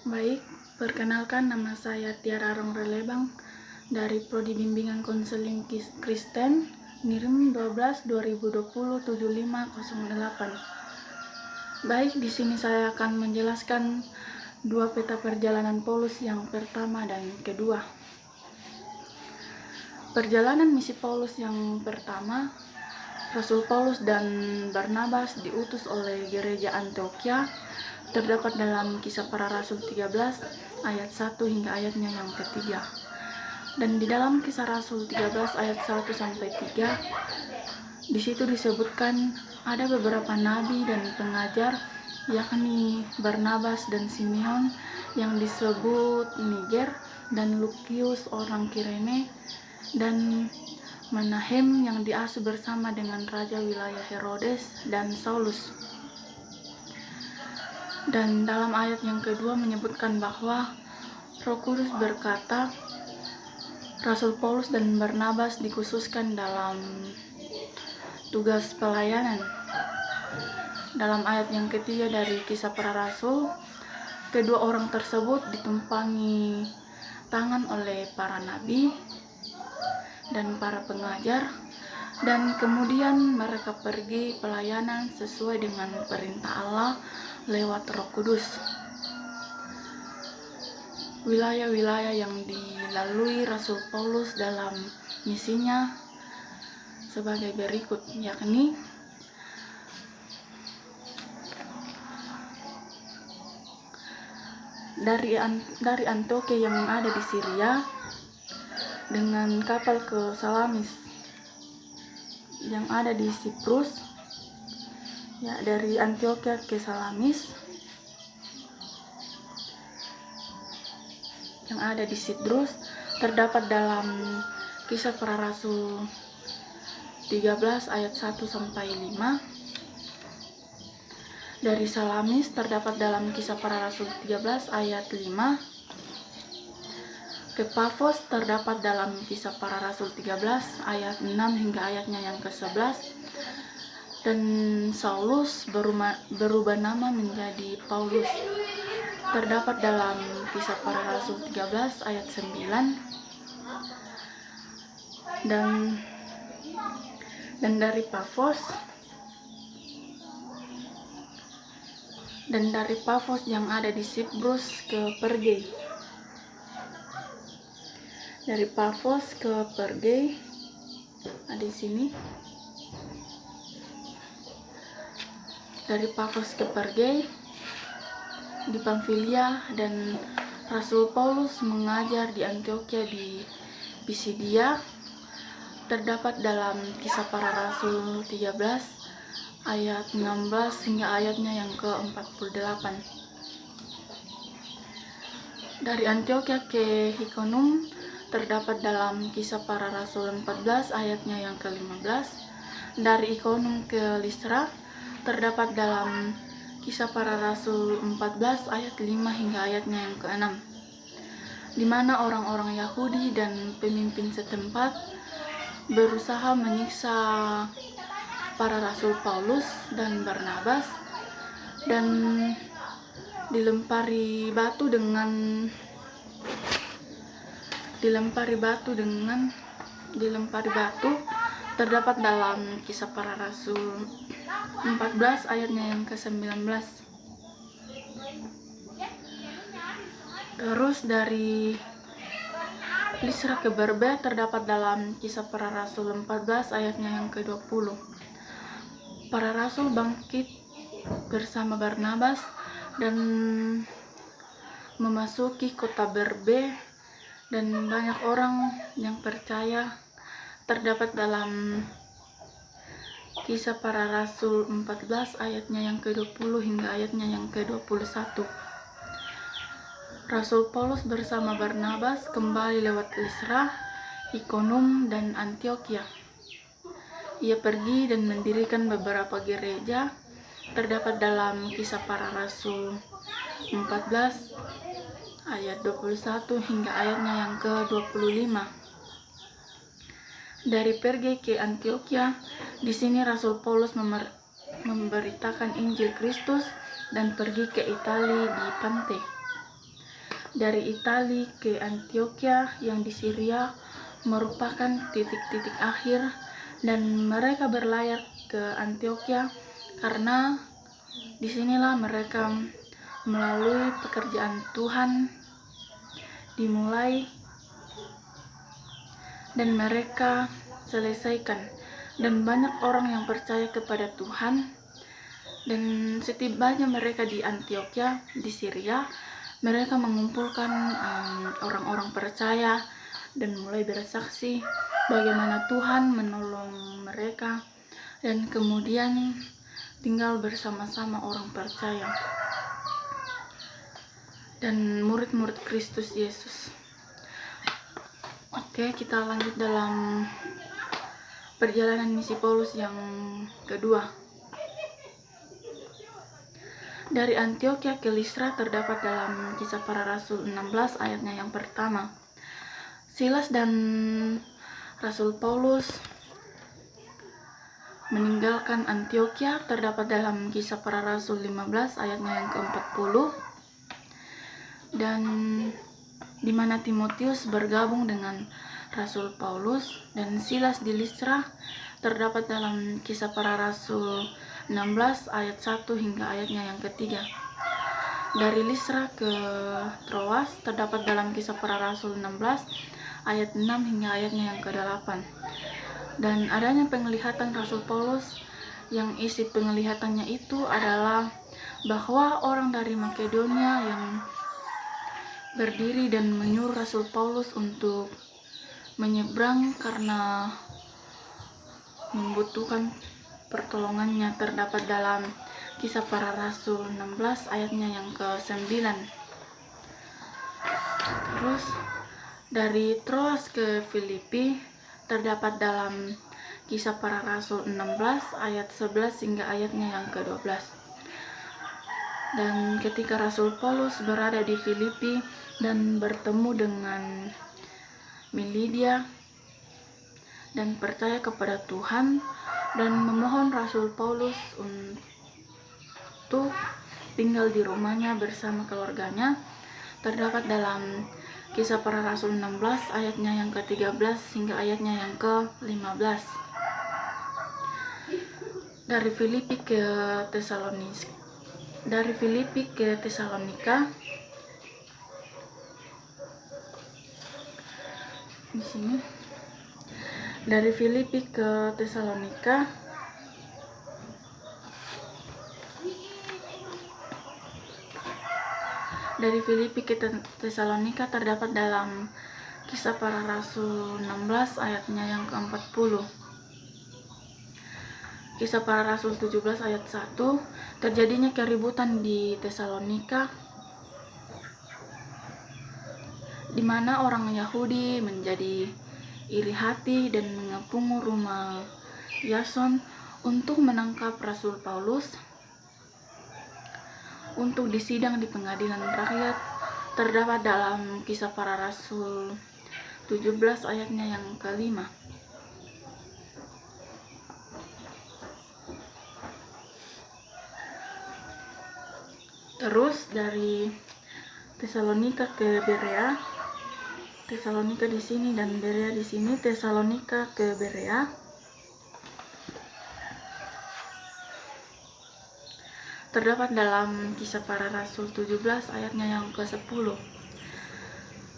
Baik, perkenalkan nama saya Tiara Rongrelebang dari Prodi Bimbingan Konseling Kristen NIRM 12 2020 7508. Baik, di sini saya akan menjelaskan dua peta perjalanan Paulus yang pertama dan kedua. Perjalanan misi Paulus yang pertama, Rasul Paulus dan Barnabas diutus oleh gereja Antiokhia, terdapat dalam Kisah Para Rasul 13 ayat 1 hingga ayatnya yang ketiga. Dan di dalam Kisah Rasul 13 ayat 1 sampai 3, di situ disebutkan ada beberapa nabi dan pengajar, yakni Barnabas dan Simeon yang disebut Niger, dan Lukius orang Kirene, dan Menahem yang diasuh bersama dengan raja wilayah Herodes dan Saulus. Dan dalam ayat yang kedua menyebutkan bahwa Roh Kudus berkata, Rasul Paulus dan Barnabas dikhususkan dalam tugas pelayanan. Dalam ayat yang ketiga dari Kisah Para Rasul, kedua orang tersebut ditumpangi tangan oleh para nabi dan para pengajar, dan kemudian mereka pergi pelayanan sesuai dengan perintah Allah lewat Roh Kudus. Wilayah-wilayah yang dilalui Rasul Paulus dalam misinya sebagai berikut, yakni dari Antiokhia yang ada di Syria dengan kapal ke Salamis yang ada di Siprus, ya, dari Antiokhia ke Salamis yang ada di Siprus, terdapat dalam Kisah Para Rasul 13 ayat 1 sampai 5. Dari Salamis terdapat dalam Kisah Para Rasul 13 ayat 5. Ke Pafos terdapat dalam Kisah Para Rasul 13 ayat 6 hingga ayatnya yang ke-11. Dan Saulus berubah nama menjadi Paulus, terdapat dalam Kisah Para Rasul 13 ayat 9. Dan dari Pafos yang ada di Siprus ke Perge. Dari Pafos ke Perge, di sini. Dari Pafos ke Perge di Pamfilia, dan Rasul Paulus mengajar di Antiokhia di Pisidia, terdapat dalam Kisah Para Rasul 13 ayat 16 hingga ayatnya yang ke-48. Dari Antiokhia ke Ikonum terdapat dalam Kisah Para Rasul 14 ayatnya yang ke-15. Dari Ikonum ke Listra terdapat dalam Kisah Para Rasul 14 ayat 5 hingga ayatnya yang ke-6, di mana orang-orang Yahudi dan pemimpin setempat berusaha menyiksa para Rasul Paulus dan Barnabas, dan dilempari batu terdapat dalam Kisah Para Rasul 14 ayatnya yang ke-19. Terus dari Listra ke Berbe terdapat dalam Kisah Para Rasul 14 ayatnya yang ke-20. Para rasul bangkit bersama Barnabas dan memasuki kota Berbe, dan banyak orang yang percaya, terdapat dalam Kisah Para Rasul 14 ayatnya yang ke-20 hingga ayatnya yang ke-21. Rasul Paulus bersama Barnabas kembali lewat Listra, Ikonum, dan Antiokhia. Ia pergi dan mendirikan beberapa gereja, terdapat dalam Kisah Para Rasul 14 ayat 21 hingga ayatnya yang ke-25. Dari Perge ke Antiokhia, di sini Rasul Paulus memberitakan Injil Kristus dan pergi ke Italia di Pante. dari Itali ke Antioquia yang di Syria merupakan titik-titik akhir, dan mereka berlayar ke Antioquia karena disinilah mereka melalui pekerjaan Tuhan dimulai dan mereka selesaikan, dan banyak orang yang percaya kepada Tuhan. Dan setibanya mereka di Antioquia di Syria, mereka mengumpulkan orang-orang percaya dan mulai bersaksi bagaimana Tuhan menolong mereka, dan kemudian tinggal bersama-sama orang percaya dan murid-murid Kristus Yesus. Oke, kita lanjut dalam perjalanan misi Paulus yang kedua. Dari Antioquia ke Listra terdapat dalam Kisah Para Rasul 16 ayatnya yang pertama. Silas dan Rasul Paulus meninggalkan Antioquia terdapat dalam Kisah Para Rasul 15 ayatnya yang ke-40, dan di mana Timotius bergabung dengan Rasul Paulus dan Silas di Listra terdapat dalam Kisah Para Rasul 16 ayat 1 hingga ayatnya yang ketiga. Dari Listra ke Troas terdapat dalam Kisah Para Rasul 16 ayat 6 hingga ayatnya yang ke-8. Dan adanya penglihatan Rasul Paulus yang isi penglihatannya itu adalah bahwa orang dari Makedonia yang berdiri dan menyuruh Rasul Paulus untuk menyeberang karena membutuhkan pertolongannya terdapat dalam Kisah Para Rasul 16 ayatnya yang ke-9. Terus dari Troas ke Filipi terdapat dalam Kisah Para Rasul 16 ayat 11 hingga ayatnya yang ke-12. Dan ketika Rasul Paulus berada di Filipi dan bertemu dengan Milidia dan percaya kepada Tuhan dan memohon Rasul Paulus untuk tinggal di rumahnya bersama keluarganya, terdapat dalam Kisah Para Rasul 16 ayatnya yang ke-13 hingga ayatnya yang ke-15. Dari Filipi ke Tesalonika di sini. Dari Filipi ke Tesalonika terdapat dalam Kisah Para Rasul 16 ayatnya yang ke-40. Kisah Para Rasul 17 ayat 1, terjadinya keributan di Tesalonika di mana orang Yahudi menjadi iri hati dan mengepung rumah Yason untuk menangkap Rasul Paulus untuk disidang di pengadilan rakyat, terdapat dalam Kisah Para Rasul 17 ayatnya yang ke-5. Terus dari Tesalonika ke Berea, Tesalonika di sini dan Berea di sini. Tesalonika ke Berea terdapat dalam Kisah Para Rasul 17 ayatnya yang ke-10.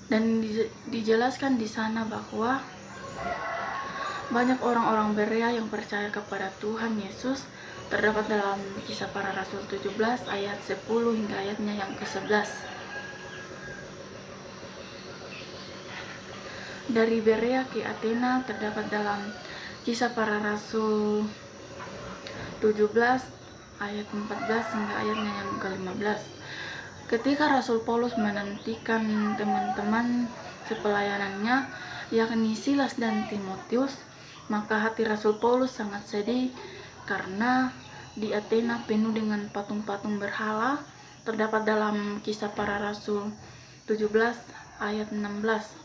Dan dijelaskan di sana bahwa banyak orang-orang Berea yang percaya kepada Tuhan Yesus, terdapat dalam Kisah Para Rasul 17 ayat 10 hingga ayatnya yang ke-11. Dari Berea ke Athena terdapat dalam Kisah Para Rasul 17 ayat 14 hingga ayatnya yang ke-15. Ketika Rasul Paulus menantikan teman-teman sepelayanannya, yakni Silas dan Timotius, maka hati Rasul Paulus sangat sedih karena di Athena penuh dengan patung-patung berhala, terdapat dalam Kisah Para Rasul 17 ayat 16.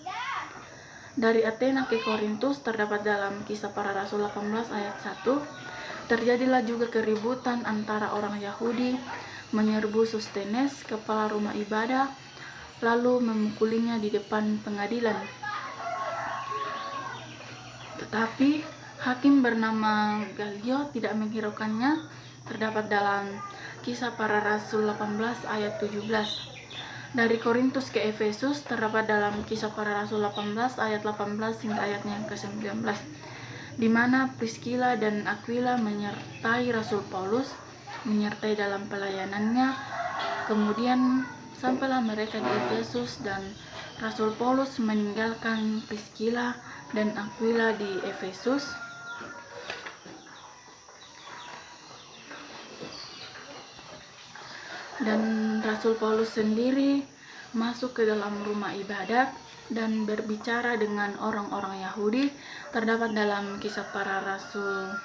Dari Athena ke Korintus terdapat dalam Kisah Para Rasul 18 ayat 1. Terjadilah juga keributan antara orang Yahudi menyerbu Sostenes, kepala rumah ibadah, lalu memukulinya di depan pengadilan. Tetapi hakim bernama Gallio tidak menghiraukannya, terdapat dalam Kisah Para Rasul 18 ayat 17. Dari Korintus ke Efesus terdapat dalam Kisah Para Rasul 18 ayat 18 hingga ayatnya yang ke-19, di mana Priscilla dan Aquila menyertai Rasul Paulus, menyertai dalam pelayanannya. Kemudian sampailah mereka di Efesus dan Rasul Paulus meninggalkan Priscilla dan Aquila di Efesus. Dan Rasul Paulus sendiri masuk ke dalam rumah ibadat dan berbicara dengan orang-orang Yahudi, terdapat dalam Kisah Para Rasul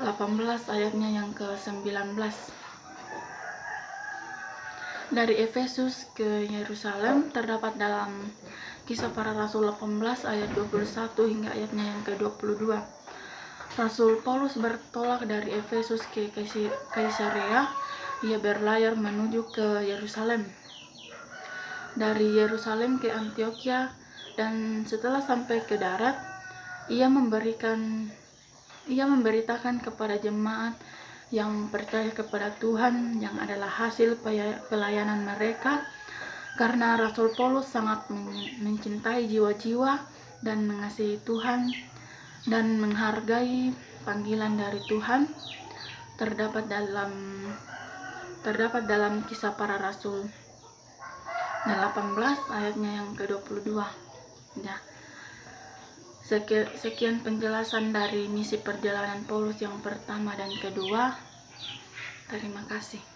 18 ayatnya yang ke-19. Dari Efesus ke Yerusalem terdapat dalam Kisah Para Rasul 18 ayat 21 hingga ayatnya yang ke-22. Rasul Paulus bertolak dari Efesus ke Kaisarea. Ia berlayar menuju ke Yerusalem. Dari Yerusalem ke Antioquia, dan setelah sampai ke darat, ia memberitakan kepada jemaat yang percaya kepada Tuhan yang adalah hasil pelayanan mereka, karena Rasul Paulus sangat mencintai jiwa-jiwa dan mengasihi Tuhan dan menghargai panggilan dari Tuhan. Terdapat dalam Kisah Para Rasul 18 ayatnya yang ke-22. Ya. Sekian penjelasan dari misi perjalanan Paulus yang pertama dan kedua. Terima kasih.